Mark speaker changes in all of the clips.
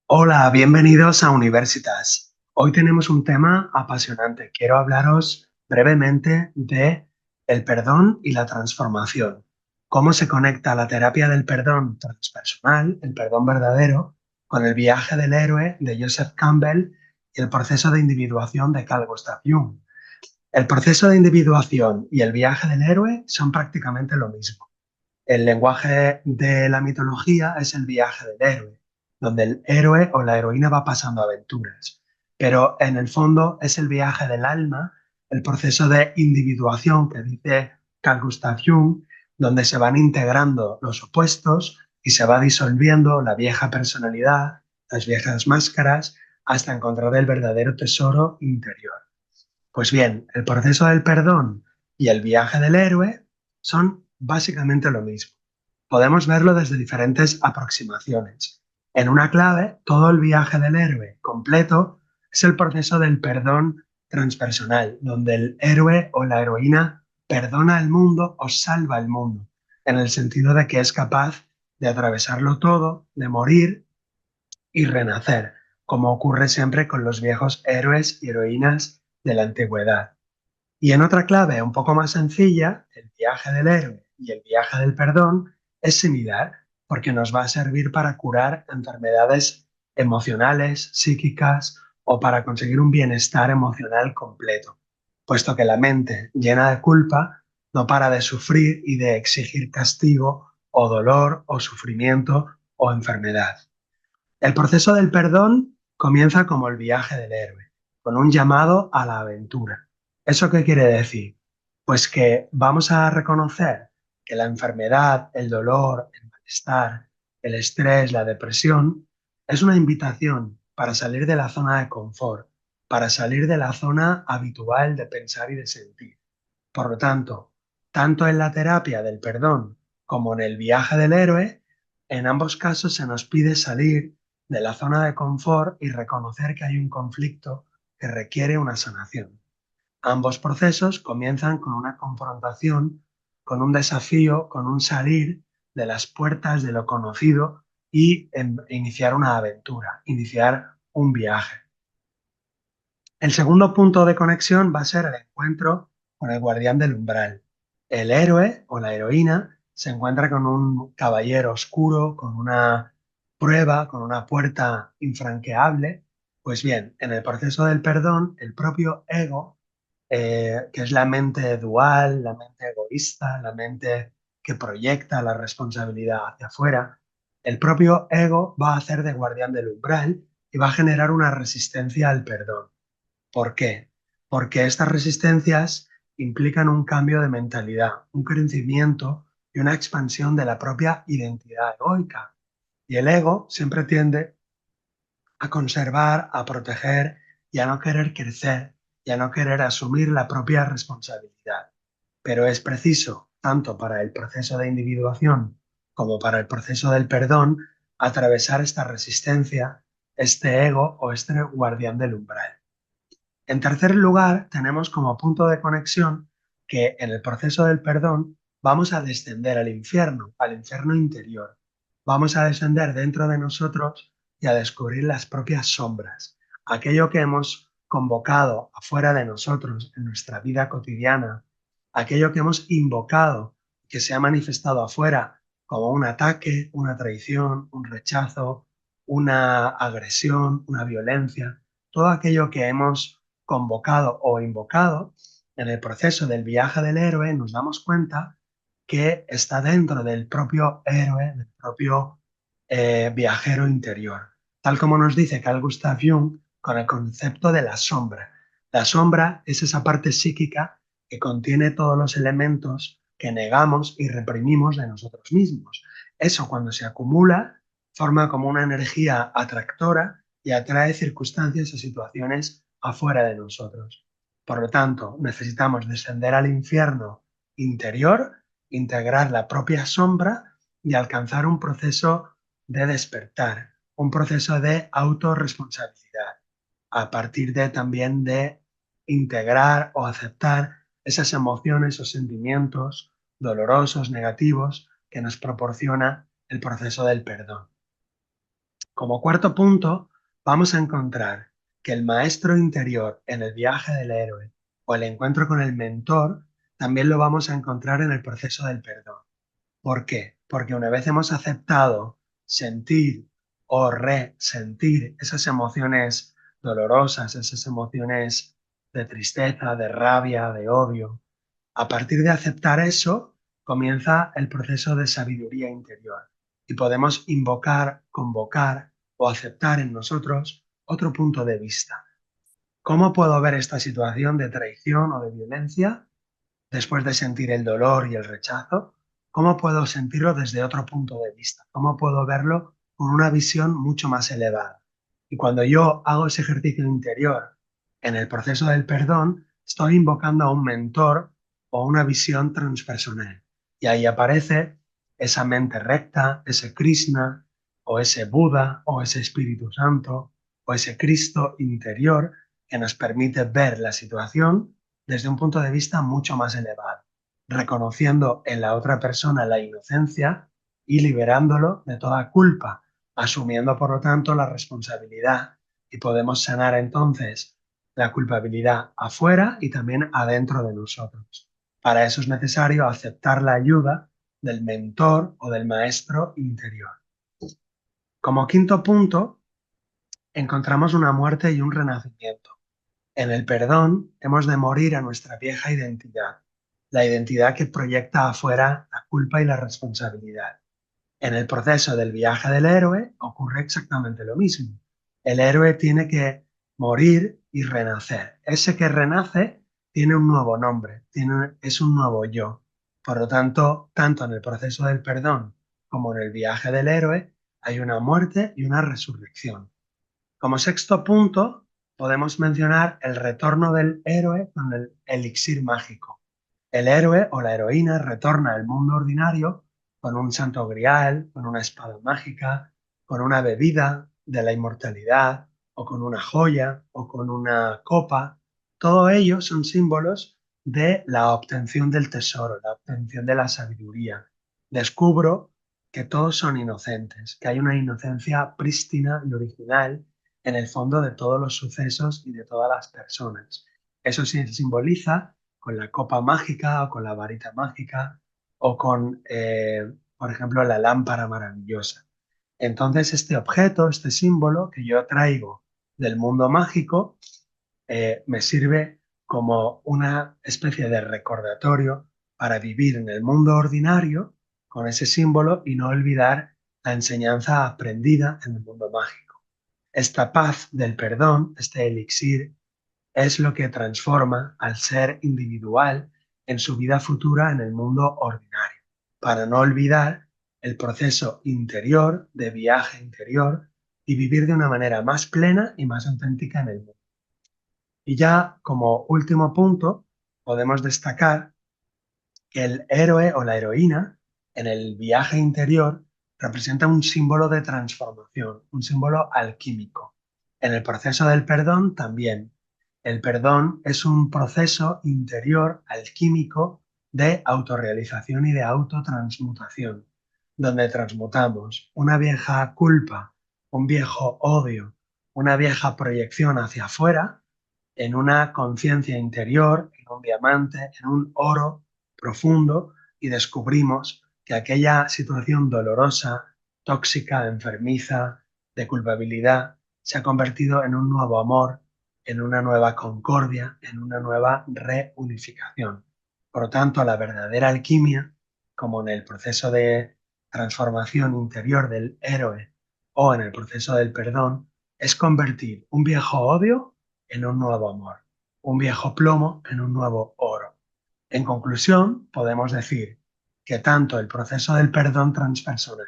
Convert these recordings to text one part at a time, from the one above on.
Speaker 1: Hola, bienvenidos a Universitas. Hoy tenemos un tema apasionante. Quiero hablaros brevemente de el perdón y la transformación. Cómo se conecta la terapia del perdón transpersonal, el perdón verdadero, con el viaje del héroe de Joseph Campbell y el proceso de individuación de Carl Gustav Jung. El proceso de individuación y el viaje del héroe son prácticamente lo mismo. El lenguaje de la mitología es el viaje del héroe, donde el héroe o la heroína va pasando aventuras. Pero en el fondo es el viaje del alma, el proceso de individuación que dice Carl Gustav Jung, donde se van integrando los opuestos y se va disolviendo la vieja personalidad, las viejas máscaras, hasta encontrar el verdadero tesoro interior. Pues bien, el proceso del perdón y el viaje del héroe son básicamente lo mismo. Podemos verlo desde diferentes aproximaciones. En una clave, todo el viaje del héroe completo es el proceso del perdón transpersonal, donde el héroe o la heroína perdona al mundo o salva al mundo, en el sentido de que es capaz de atravesarlo todo, de morir y renacer, como ocurre siempre con los viejos héroes y heroínas de la antigüedad. Y en otra clave un poco más sencilla, el viaje del héroe y el viaje del perdón es similar porque nos va a servir para curar enfermedades emocionales, psíquicas o para conseguir un bienestar emocional completo, puesto que la mente llena de culpa no para de sufrir y de exigir castigo o dolor o sufrimiento o enfermedad. El proceso del perdón comienza como el viaje del héroe, con un llamado a la aventura. ¿Eso qué quiere decir? Pues que vamos a reconocer que la enfermedad, el dolor, el malestar, el estrés, la depresión, es una invitación para salir de la zona de confort, para salir de la zona habitual de pensar y de sentir. Por lo tanto, tanto en la terapia del perdón como en el viaje del héroe, en ambos casos se nos pide salir de la zona de confort y reconocer que hay un conflicto que requiere una sanación. Ambos procesos comienzan con una confrontación, con un desafío, con un salir de las puertas de lo conocido y iniciar una aventura, iniciar un viaje. El segundo punto de conexión va a ser el encuentro con el guardián del umbral. El héroe o la heroína se encuentra con un caballero oscuro, con una prueba, con una puerta infranqueable. Pues bien, en el proceso del perdón, el propio ego, que es la mente dual, la mente egoísta, la mente que proyecta la responsabilidad hacia afuera, el propio ego va a hacer de guardián del umbral y va a generar una resistencia al perdón. ¿Por qué? Porque estas resistencias implican un cambio de mentalidad, un crecimiento y una expansión de la propia identidad egoica. Y el ego siempre tiende a conservar, a proteger y a no querer crecer y a no querer asumir la propia responsabilidad. Pero es preciso, tanto para el proceso de individuación como para el proceso del perdón, atravesar esta resistencia, este ego o este guardián del umbral. En tercer lugar, tenemos como punto de conexión que en el proceso del perdón vamos a descender al infierno interior. Vamos a descender dentro de nosotros y a descubrir las propias sombras, aquello que hemos convocado afuera de nosotros en nuestra vida cotidiana, aquello que hemos invocado, que se ha manifestado afuera como un ataque, una traición, un rechazo, una agresión, una violencia, todo aquello que hemos convocado o invocado, en el proceso del viaje del héroe nos damos cuenta que está dentro del propio héroe, del propio viajero interior. Tal como nos dice Carl Gustav Jung con el concepto de la sombra. La sombra es esa parte psíquica que contiene todos los elementos que negamos y reprimimos de nosotros mismos. Eso cuando se acumula forma como una energía atractora y atrae circunstancias o situaciones afuera de nosotros. Por lo tanto, necesitamos descender al infierno interior, integrar la propia sombra y alcanzar un proceso de despertar, un proceso de autorresponsabilidad, a partir de también de integrar o aceptar esas emociones o sentimientos dolorosos, negativos, que nos proporciona el proceso del perdón. Como cuarto punto, vamos a encontrar que el maestro interior en el viaje del héroe o el encuentro con el mentor también lo vamos a encontrar en el proceso del perdón. ¿Por qué? Porque una vez hemos aceptado sentir o resentir esas emociones dolorosas, esas emociones de tristeza, de rabia, de odio, a partir de aceptar eso, comienza el proceso de sabiduría interior y podemos invocar, convocar o aceptar en nosotros otro punto de vista. ¿Cómo puedo ver esta situación de traición o de violencia después de sentir el dolor y el rechazo? ¿Cómo puedo sentirlo desde otro punto de vista? ¿Cómo puedo verlo con una visión mucho más elevada? Y cuando yo hago ese ejercicio interior en el proceso del perdón, estoy invocando a un mentor o una visión transpersonal. Y ahí aparece esa mente recta, ese Krishna, o ese Buda, o ese Espíritu Santo, o ese Cristo interior que nos permite ver la situación desde un punto de vista mucho más elevado, reconociendo en la otra persona la inocencia y liberándolo de toda culpa, asumiendo por lo tanto la responsabilidad, y podemos sanar entonces la culpabilidad afuera y también adentro de nosotros. Para eso es necesario aceptar la ayuda del mentor o del maestro interior. Como quinto punto, encontramos una muerte y un renacimiento. En el perdón hemos de morir a nuestra vieja identidad, la identidad que proyecta afuera la culpa y la responsabilidad. En el proceso del viaje del héroe ocurre exactamente lo mismo. El héroe tiene que morir y renacer. Ese que renace tiene un nuevo nombre, es un nuevo yo. Por lo tanto, tanto en el proceso del perdón como en el viaje del héroe hay una muerte y una resurrección. Como sexto punto, podemos mencionar el retorno del héroe con el elixir mágico. El héroe o la heroína retorna al mundo ordinario con un santo grial, con una espada mágica, con una bebida de la inmortalidad, o con una joya, o con una copa. Todo ello son símbolos de la obtención del tesoro, la obtención de la sabiduría. Descubro que todos son inocentes, que hay una inocencia prístina y original en el fondo de todos los sucesos y de todas las personas. Eso sí simboliza con la copa mágica o con la varita mágica o con, por ejemplo, la lámpara maravillosa. Entonces, este objeto, este símbolo que yo traigo del mundo mágico, me sirve como una especie de recordatorio para vivir en el mundo ordinario con ese símbolo y no olvidar la enseñanza aprendida en el mundo mágico. Esta paz del perdón, este elixir, es lo que transforma al ser individual en su vida futura en el mundo ordinario, para no olvidar el proceso interior, de viaje interior, y vivir de una manera más plena y más auténtica en el mundo. Y ya como último punto, podemos destacar que el héroe o la heroína en el viaje interior representa un símbolo de transformación, un símbolo alquímico. En el proceso del perdón también. El perdón es un proceso interior alquímico de autorrealización y de autotransmutación, donde transmutamos una vieja culpa, un viejo odio, una vieja proyección hacia afuera en una conciencia interior, en un diamante, en un oro profundo, y descubrimos que aquella situación dolorosa, tóxica, enfermiza, de culpabilidad, se ha convertido en un nuevo amor, en una nueva concordia, en una nueva reunificación. Por lo tanto, la verdadera alquimia, como en el proceso de transformación interior del héroe o en el proceso del perdón, es convertir un viejo odio en un nuevo amor, un viejo plomo en un nuevo oro. En conclusión, podemos decir que tanto el proceso del perdón transpersonal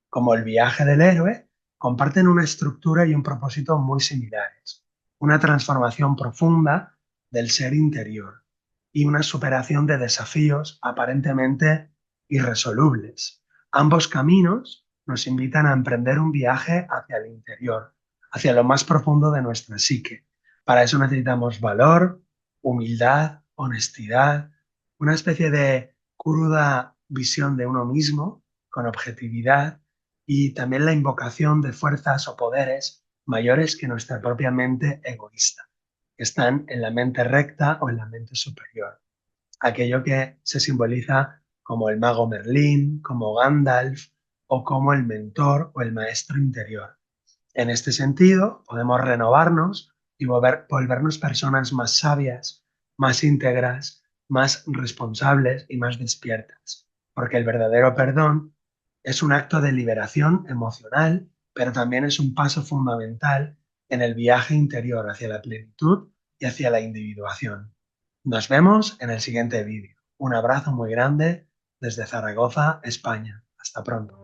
Speaker 1: como el viaje del héroe comparten una estructura y un propósito muy similares, una transformación profunda del ser interior y una superación de desafíos aparentemente irresolubles. Ambos caminos nos invitan a emprender un viaje hacia el interior, hacia lo más profundo de nuestra psique. Para eso necesitamos valor, humildad, honestidad, una especie de cruda visión de uno mismo con objetividad y también la invocación de fuerzas o poderes mayores que nuestra propia mente egoísta, que están en la mente recta o en la mente superior. Aquello que se simboliza como el mago Merlín, como Gandalf o como el mentor o el maestro interior. En este sentido, podemos renovarnos y volvernos personas más sabias, más íntegras, más responsables y más despiertas, porque el verdadero perdón es un acto de liberación emocional, pero también es un paso fundamental en el viaje interior hacia la plenitud y hacia la individuación. Nos vemos en el siguiente vídeo. Un abrazo muy grande desde Zaragoza, España. Hasta pronto.